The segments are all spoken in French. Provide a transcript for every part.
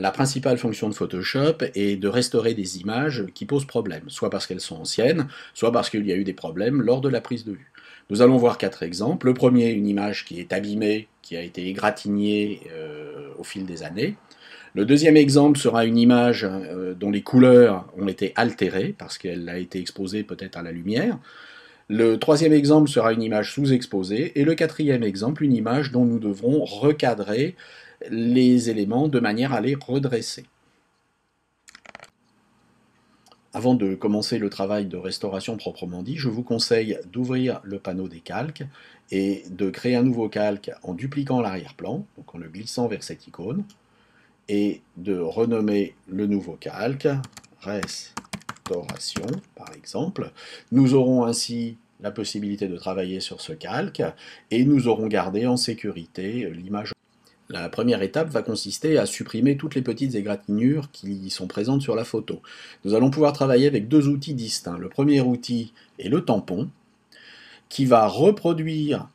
la principale fonction de Photoshop est de restaurer des images qui posent problème, soit parce qu'elles sont anciennes, soit parce qu'il y a eu des problèmes lors de la prise de vue. Nous allons voir 4 exemples. Le premier, une image qui est abîmée, qui a été égratignée au fil des années. Le deuxième exemple sera une image dont les couleurs ont été altérées, parce qu'elle a été exposée peut-être à la lumière. Le troisième exemple sera une image sous-exposée, et le quatrième exemple, une image dont nous devrons recadrer les éléments de manière à les redresser. Avant de commencer le travail de restauration proprement dit, je vous conseille d'ouvrir le panneau des calques et de créer un nouveau calque en dupliquant l'arrière-plan, donc en le glissant vers cette icône, et de renommer le nouveau calque restauration, par exemple. Nous aurons ainsi la possibilité de travailler sur ce calque et nous aurons gardé en sécurité l'image. La première étape va consister à supprimer toutes les petites égratignures qui sont présentes sur la photo. Nous allons pouvoir travailler avec deux outils distincts. Le premier outil est le tampon, qui va reproduire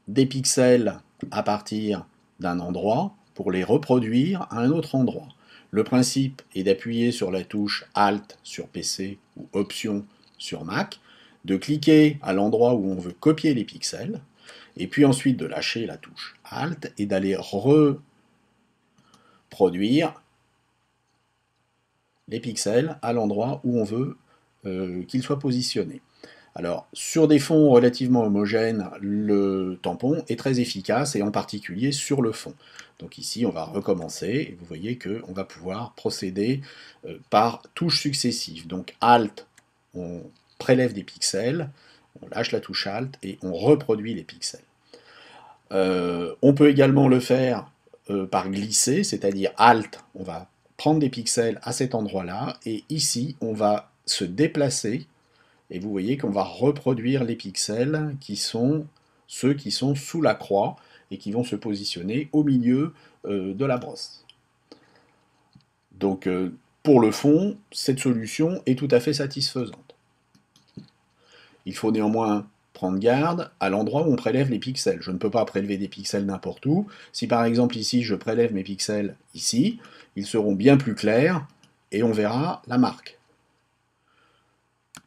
des pixels à partir d'un endroit pour les reproduire à un autre endroit. Le principe est d'appuyer sur la touche Alt sur PC ou Option sur Mac, de cliquer à l'endroit où on veut copier les pixels, et puis ensuite de lâcher la touche Alt et d'aller reproduire les pixels à l'endroit où on veut qu'ils soient positionnés. Alors, sur des fonds relativement homogènes, le tampon est très efficace, et en particulier sur le fond. Donc ici, on va recommencer, et vous voyez qu'on va pouvoir procéder par touches successives. Donc Alt, on prélève des pixels, on lâche la touche Alt, et on reproduit les pixels. On peut également le faire par glisser, c'est-à-dire Alt, on va prendre des pixels à cet endroit-là, et ici, on va se déplacer, et vous voyez qu'on va reproduire les pixels qui sont ceux qui sont sous la croix et qui vont se positionner au milieu de la brosse. Donc pour le fond, cette solution est tout à fait satisfaisante. Il faut néanmoins prendre garde à l'endroit où on prélève les pixels. Je ne peux pas prélever des pixels n'importe où. Si par exemple ici je prélève mes pixels ici, ils seront bien plus clairs et on verra la marque.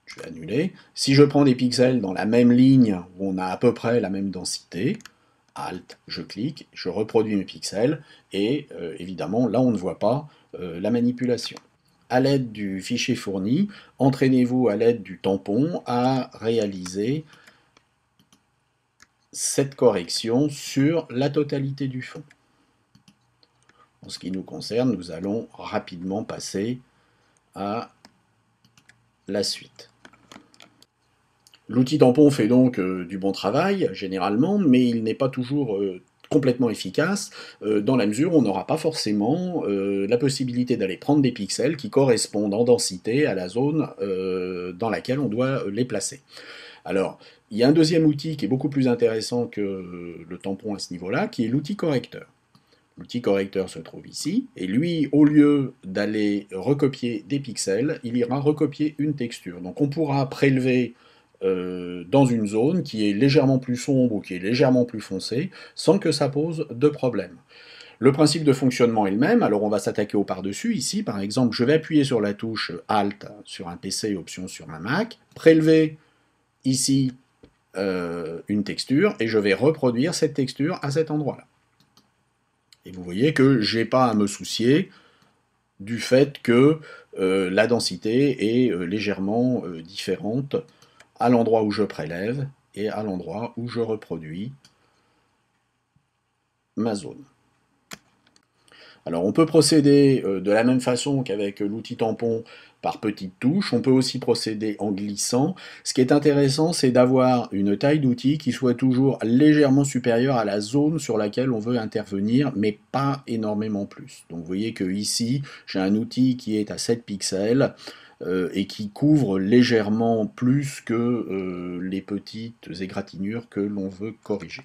Je vais annuler. Si je prends des pixels dans la même ligne où on a à peu près la même densité, Alt, je clique, je reproduis mes pixels, et évidemment, là on ne voit pas la manipulation. À l'aide du fichier fourni, entraînez-vous à l'aide du tampon à réaliser cette correction sur la totalité du fond. En ce qui nous concerne, nous allons rapidement passer à la suite. L'outil tampon fait donc du bon travail, généralement, mais il n'est pas toujours complètement efficace, dans la mesure où on n'aura pas forcément la possibilité d'aller prendre des pixels qui correspondent en densité à la zone dans laquelle on doit les placer. Alors, il y a un deuxième outil qui est beaucoup plus intéressant que le tampon à ce niveau-là, qui est l'outil correcteur. L'outil correcteur se trouve ici, et lui, au lieu d'aller recopier des pixels, il ira recopier une texture. Donc on pourra prélever dans une zone qui est légèrement plus sombre ou qui est légèrement plus foncée, sans que ça pose de problème. Le principe de fonctionnement est le même, alors on va s'attaquer au par-dessus. Ici, par exemple, je vais appuyer sur la touche Alt sur un PC, Option sur un Mac, prélever ici une texture, et je vais reproduire cette texture à cet endroit-là. Et vous voyez que je n'ai pas à me soucier du fait que la densité est légèrement différente à l'endroit où je prélève et à l'endroit où je reproduis ma zone. Alors on peut procéder de la même façon qu'avec l'outil tampon par petites touches, on peut aussi procéder en glissant. Ce qui est intéressant, c'est d'avoir une taille d'outil qui soit toujours légèrement supérieure à la zone sur laquelle on veut intervenir, mais pas énormément plus. Donc vous voyez que ici, j'ai un outil qui est à 7 pixels, et qui couvre légèrement plus que les petites égratignures que l'on veut corriger.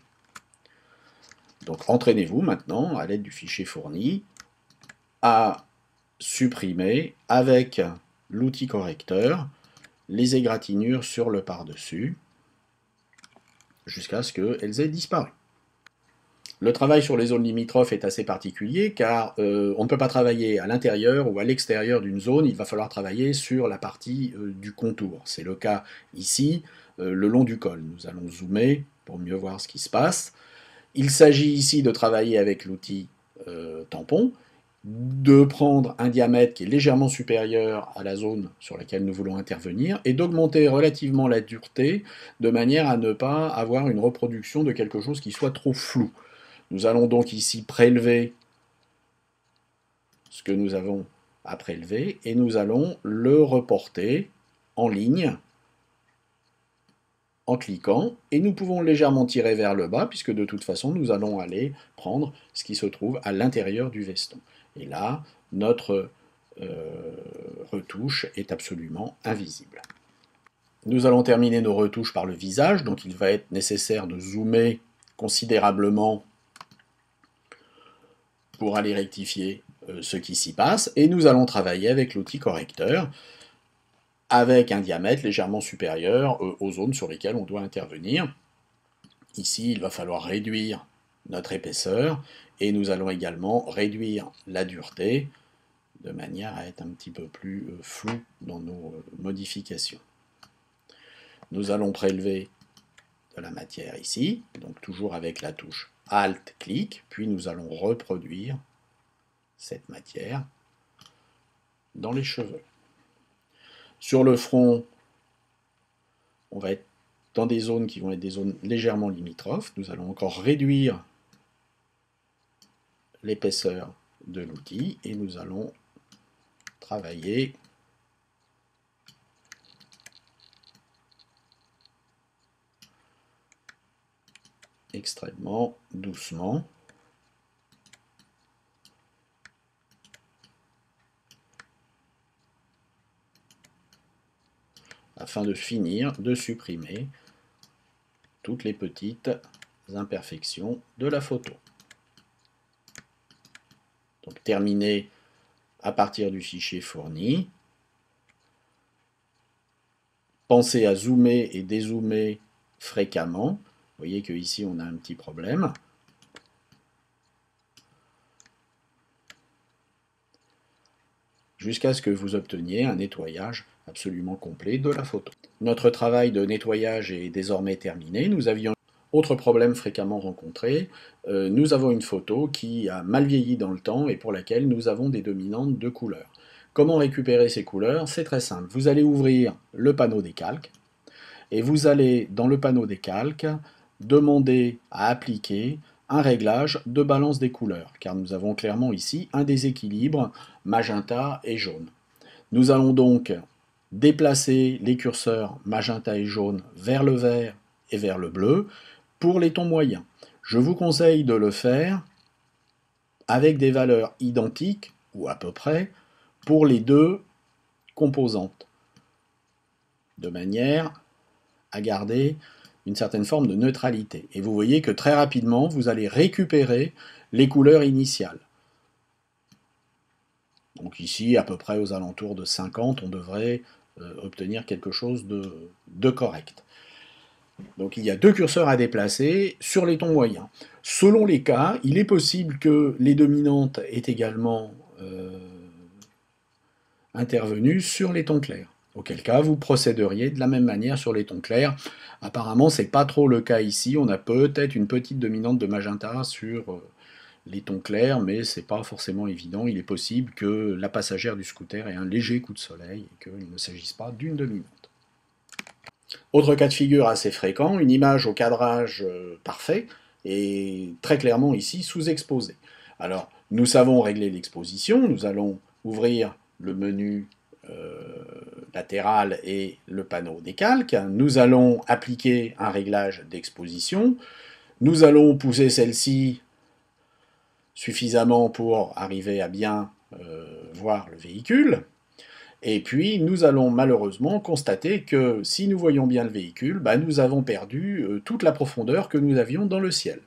Donc entraînez-vous maintenant, à l'aide du fichier fourni, à supprimer avec l'outil correcteur les égratignures sur le par-dessus, jusqu'à ce qu'elles aient disparu. Le travail sur les zones limitrophes est assez particulier car on ne peut pas travailler à l'intérieur ou à l'extérieur d'une zone, il va falloir travailler sur la partie du contour. C'est le cas ici, le long du col. Nous allons zoomer pour mieux voir ce qui se passe. Il s'agit ici de travailler avec l'outil tampon, de prendre un diamètre qui est légèrement supérieur à la zone sur laquelle nous voulons intervenir et d'augmenter relativement la dureté de manière à ne pas avoir une reproduction de quelque chose qui soit trop flou. Nous allons donc ici prélever ce que nous avons à prélever et nous allons le reporter en ligne en cliquant et nous pouvons légèrement tirer vers le bas puisque de toute façon nous allons aller prendre ce qui se trouve à l'intérieur du veston. Et là, notre retouche est absolument invisible. Nous allons terminer nos retouches par le visage, donc il va être nécessaire de zoomer considérablement pour aller rectifier ce qui s'y passe, et nous allons travailler avec l'outil correcteur, avec un diamètre légèrement supérieur aux zones sur lesquelles on doit intervenir. Ici, il va falloir réduire notre épaisseur, et nous allons également réduire la dureté, de manière à être un petit peu plus flou dans nos modifications. Nous allons prélever de la matière ici, donc toujours avec la touche Alt-clic, puis nous allons reproduire cette matière dans les cheveux. Sur le front, on va être dans des zones qui vont être des zones légèrement limitrophes. Nous allons encore réduire l'épaisseur de l'outil et nous allons travailler extrêmement doucement. Afin de finir de supprimer toutes les petites imperfections de la photo. Donc terminé à partir du fichier fourni. Pensez à zoomer et dézoomer fréquemment. Vous voyez qu'ici on a un petit problème. Jusqu'à ce que vous obteniez un nettoyage absolument complet de la photo. Notre travail de nettoyage est désormais terminé. Nous avions autre problème fréquemment rencontré. Nous avons une photo qui a mal vieilli dans le temps et pour laquelle nous avons des dominantes de couleurs. Comment récupérer ces couleurs? C'est très simple. Vous allez ouvrir le panneau des calques et vous allez dans le panneau des calques demander à appliquer un réglage de balance des couleurs, car nous avons clairement ici un déséquilibre magenta et jaune. Nous allons donc déplacer les curseurs magenta et jaune vers le vert et vers le bleu pour les tons moyens. Je vous conseille de le faire avec des valeurs identiques, ou à peu près, pour les deux composantes, de manière à garder une certaine forme de neutralité. Et vous voyez que très rapidement, vous allez récupérer les couleurs initiales. Donc ici, à peu près aux alentours de 50, on devrait obtenir quelque chose de correct. Donc il y a deux curseurs à déplacer sur les tons moyens. Selon les cas, il est possible que les dominantes aient également intervenu sur les tons clairs. Auquel cas, vous procéderiez de la même manière sur les tons clairs. Apparemment, ce n'est pas trop le cas ici. On a peut-être une petite dominante de magenta sur les tons clairs, mais ce n'est pas forcément évident. Il est possible que la passagère du scooter ait un léger coup de soleil et qu'il ne s'agisse pas d'une dominante. Autre cas de figure assez fréquent, une image au cadrage parfait est très clairement ici sous-exposée. Alors, nous savons régler l'exposition, nous allons ouvrir le menu latéral et le panneau des calques, nous allons appliquer un réglage d'exposition, nous allons pousser celle-ci suffisamment pour arriver à bien voir le véhicule, et puis nous allons malheureusement constater que si nous voyons bien le véhicule, nous avons perdu toute la profondeur que nous avions dans le ciel.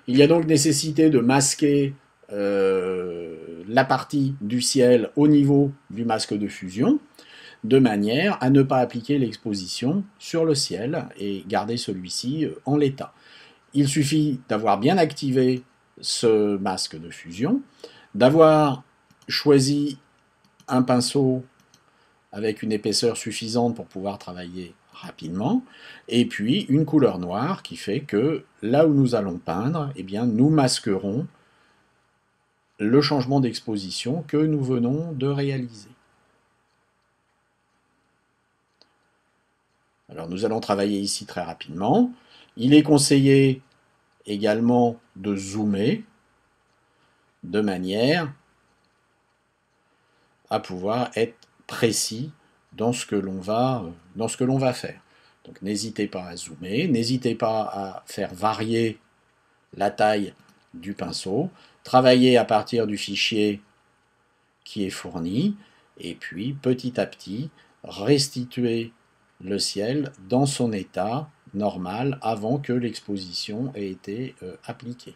Il y a donc nécessité de masquer la partie du ciel au niveau du masque de fusion, de manière à ne pas appliquer l'exposition sur le ciel et garder celui-ci en l'état. il suffit d'avoir bien activé ce masque de fusion, d'avoir choisi un pinceau avec une épaisseur suffisante pour pouvoir travailler rapidement, et puis une couleur noire qui fait que là où nous allons peindre, eh bien, nous masquerons le changement d'exposition que nous venons de réaliser. Alors nous allons travailler ici très rapidement. Il est conseillé également de zoomer de manière à pouvoir être précis dans ce que l'on va faire. Donc n'hésitez pas à zoomer, n'hésitez pas à faire varier la taille du pinceau, travailler à partir du fichier qui est fourni, et puis petit à petit restituer le ciel dans son état normal avant que l'exposition ait été appliquée.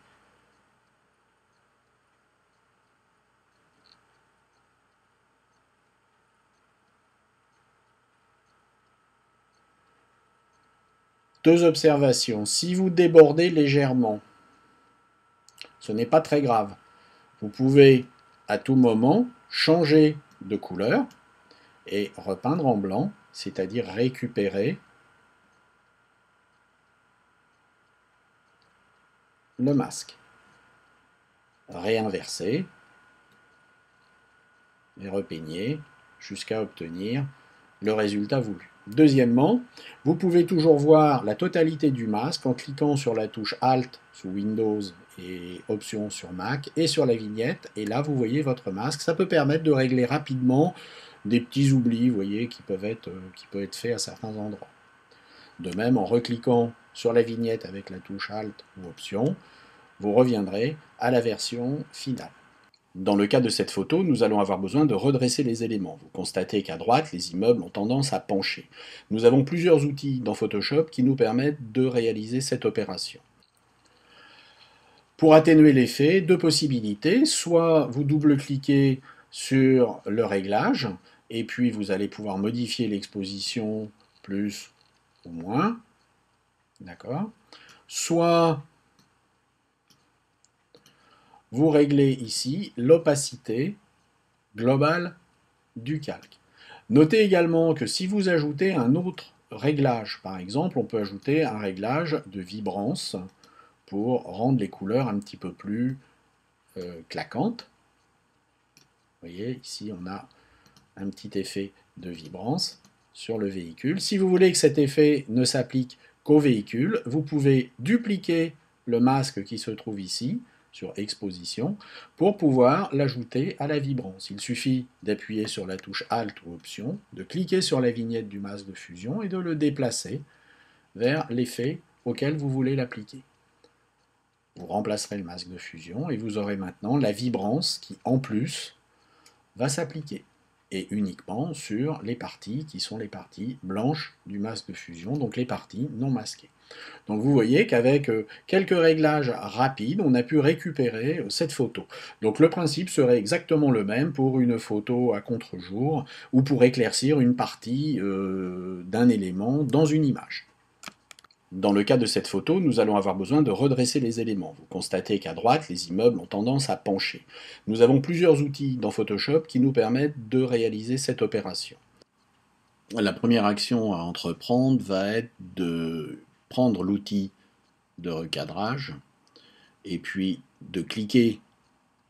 Deux observations. Si vous débordez légèrement, ce n'est pas très grave. Vous pouvez à tout moment changer de couleur et repeindre en blanc, c'est-à-dire récupérer le masque. Réinverser et repeigner jusqu'à obtenir le résultat voulu. Deuxièmement, vous pouvez toujours voir la totalité du masque en cliquant sur la touche Alt sous Windows et Options sur Mac et sur la vignette, et là vous voyez votre masque. Ça peut permettre de régler rapidement des petits oublis, vous voyez, qui peuvent être faits à certains endroits. De même, en recliquant sur la vignette avec la touche Alt ou Options, vous reviendrez à la version finale. Dans le cas de cette photo, nous allons avoir besoin de redresser les éléments. Vous constatez qu'à droite, les immeubles ont tendance à pencher. Nous avons plusieurs outils dans Photoshop qui nous permettent de réaliser cette opération. Pour atténuer l'effet, deux possibilités. Soit vous double-cliquez sur le réglage, et puis vous allez pouvoir modifier l'exposition plus ou moins. D'accord. Soit vous réglez ici l'opacité globale du calque. Notez également que si vous ajoutez un autre réglage, par exemple, on peut ajouter un réglage de vibrance pour rendre les couleurs un petit peu plus claquantes. Vous voyez, ici on a un petit effet de vibrance sur le véhicule. Si vous voulez que cet effet ne s'applique qu'au véhicule, vous pouvez dupliquer le masque qui se trouve ici, sur Exposition, pour pouvoir l'ajouter à la vibrance. Il suffit d'appuyer sur la touche Alt ou Option, de cliquer sur la vignette du masque de fusion et de le déplacer vers l'effet auquel vous voulez l'appliquer. Vous remplacerez le masque de fusion et vous aurez maintenant la vibrance qui, en plus, va s'appliquer, et uniquement sur les parties qui sont les parties blanches du masque de fusion, donc les parties non masquées. Donc vous voyez qu'avec quelques réglages rapides, on a pu récupérer cette photo. Donc le principe serait exactement le même pour une photo à contre-jour ou pour éclaircir une partie d'un élément dans une image. Dans le cas de cette photo, nous allons avoir besoin de redresser les éléments. Vous constatez qu'à droite, les immeubles ont tendance à pencher. Nous avons plusieurs outils dans Photoshop qui nous permettent de réaliser cette opération. La première action à entreprendre va être de prendre l'outil de recadrage et puis de cliquer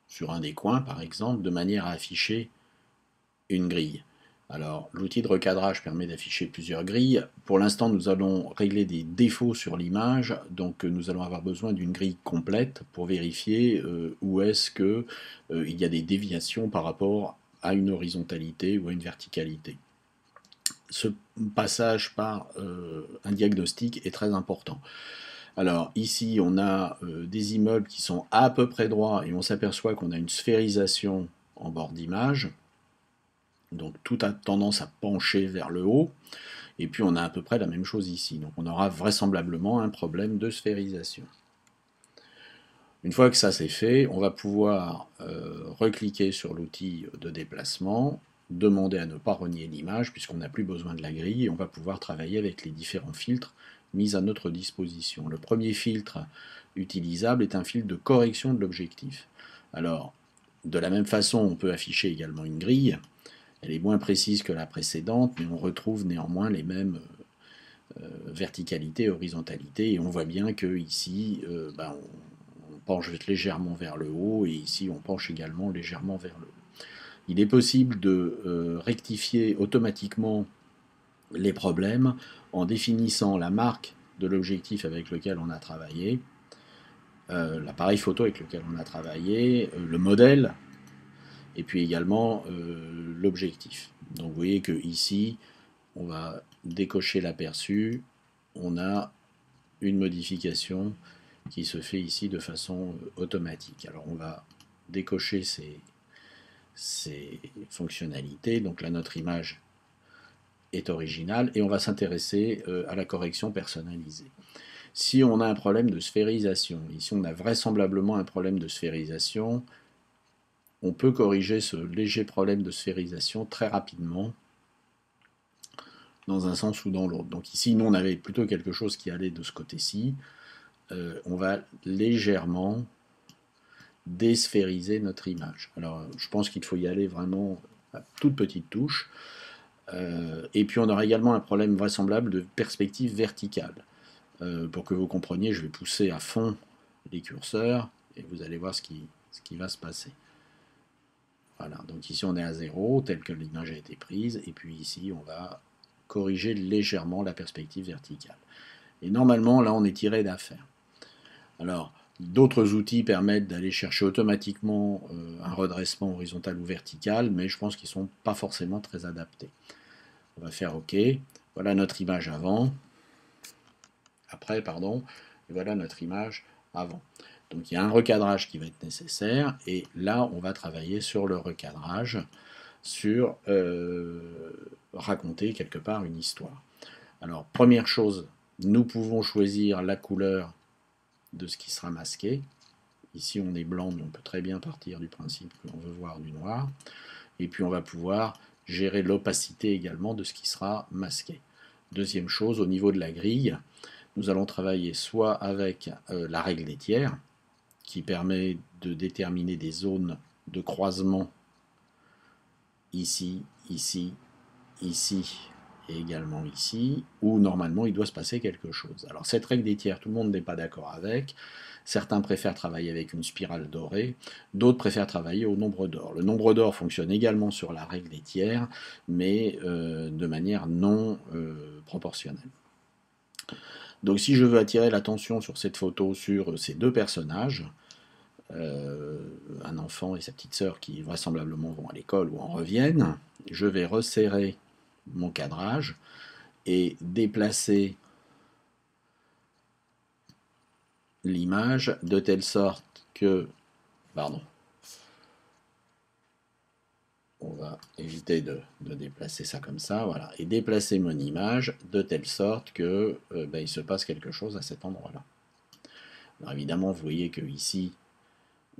sur un des coins, par exemple, de manière à afficher une grille. Alors, l'outil de recadrage permet d'afficher plusieurs grilles. Pour l'instant, nous allons régler des défauts sur l'image, donc nous allons avoir besoin d'une grille complète pour vérifier où est-ce qu'il y a des déviations par rapport à une horizontalité ou à une verticalité. Ce passage par un diagnostic est très important. Alors ici, on a des immeubles qui sont à peu près droits et on s'aperçoit qu'on a une sphérisation en bord d'image. Donc tout a tendance à pencher vers le haut, et puis on a à peu près la même chose ici. Donc on aura vraisemblablement un problème de sphérisation. Une fois que ça c'est fait, on va pouvoir recliquer sur l'outil de déplacement, demander à ne pas renier l'image puisqu'on n'a plus besoin de la grille, et on va pouvoir travailler avec les différents filtres mises à notre disposition. Le premier filtre utilisable est un filtre de correction de l'objectif. Alors, de la même façon, on peut afficher également une grille. Elle est moins précise que la précédente, mais on retrouve néanmoins les mêmes verticalité et horizontalité, et on voit bien que ici on penche légèrement vers le haut, et ici on penche également légèrement vers le haut. Il est possible de rectifier automatiquement les problèmes en définissant la marque de l'objectif avec lequel on a travaillé, l'appareil photo avec lequel on a travaillé, le modèle, et puis également l'objectif. Donc vous voyez que ici on va décocher l'aperçu, on a une modification qui se fait ici de façon automatique. Alors on va décocher ces fonctionnalités, donc là notre image est originale, et on va s'intéresser à la correction personnalisée. Si on a un problème de sphérisation, ici on a vraisemblablement un problème de sphérisation, on peut corriger ce léger problème de sphérisation très rapidement, dans un sens ou dans l'autre. Donc ici, nous, on avait plutôt quelque chose qui allait de ce côté-ci. On va légèrement désphériser notre image. Alors, je pense qu'il faut y aller vraiment à toute petite touche. Et puis, on aura également un problème vraisemblable de perspective verticale. Pour que vous compreniez, je vais pousser à fond les curseurs, et vous allez voir ce qui va se passer. Voilà, donc ici, on est à 0, tel que l'image a été prise, et puis ici, on va corriger légèrement la perspective verticale. Et normalement, là, on est tiré d'affaire. Alors, d'autres outils permettent d'aller chercher automatiquement un redressement horizontal ou vertical, mais je pense qu'ils ne sont pas forcément très adaptés. On va faire OK. Voilà notre image après, pardon. Et voilà notre image avant. Donc il y a un recadrage qui va être nécessaire, et là, on va travailler sur le recadrage, sur raconter quelque part une histoire. Alors, première chose, nous pouvons choisir la couleur de ce qui sera masqué. Ici, on est blanc, mais on peut très bien partir du principe que l'on veut voir du noir. Et puis, on va pouvoir gérer l'opacité également de ce qui sera masqué. Deuxième chose, au niveau de la grille, nous allons travailler soit avec la règle des tiers, qui permet de déterminer des zones de croisement ici, ici, ici, et également ici, où normalement il doit se passer quelque chose. Alors cette règle des tiers, tout le monde n'est pas d'accord avec. Certains préfèrent travailler avec une spirale dorée, d'autres préfèrent travailler au nombre d'or. Le nombre d'or fonctionne également sur la règle des tiers, mais de manière non proportionnelle. Donc si je veux attirer l'attention sur cette photo, sur ces deux personnages, un enfant et sa petite sœur qui vraisemblablement vont à l'école ou en reviennent, je vais resserrer mon cadrage et déplacer l'image de telle sorte que, pardon, on va éviter de déplacer ça comme ça, voilà, et déplacer mon image de telle sorte que il se passe quelque chose à cet endroit-là. Alors évidemment, vous voyez que ici,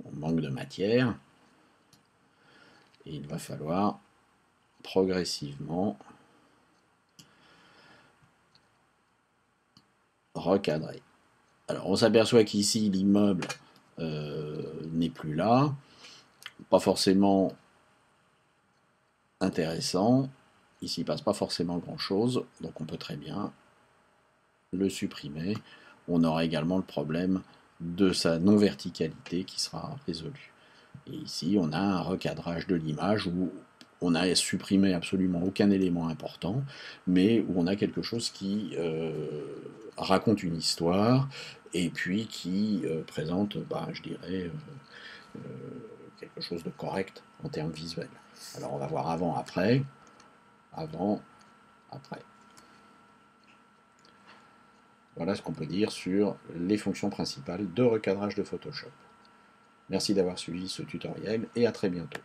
on manque de matière, et il va falloir progressivement recadrer. Alors on s'aperçoit qu'ici l'immeuble n'est plus là, pas forcément intéressant, ici il ne passe pas forcément grand chose, donc on peut très bien le supprimer. On aura également le problème de sa non-verticalité qui sera résolu. Et ici on a un recadrage de l'image où on a supprimé absolument aucun élément important, mais où on a quelque chose qui raconte une histoire, et puis qui présente, je dirais, quelque chose de correct en termes visuels. Alors on va voir avant, après. Avant, après. Voilà ce qu'on peut dire sur les fonctions principales de recadrage de Photoshop. Merci d'avoir suivi ce tutoriel et à très bientôt.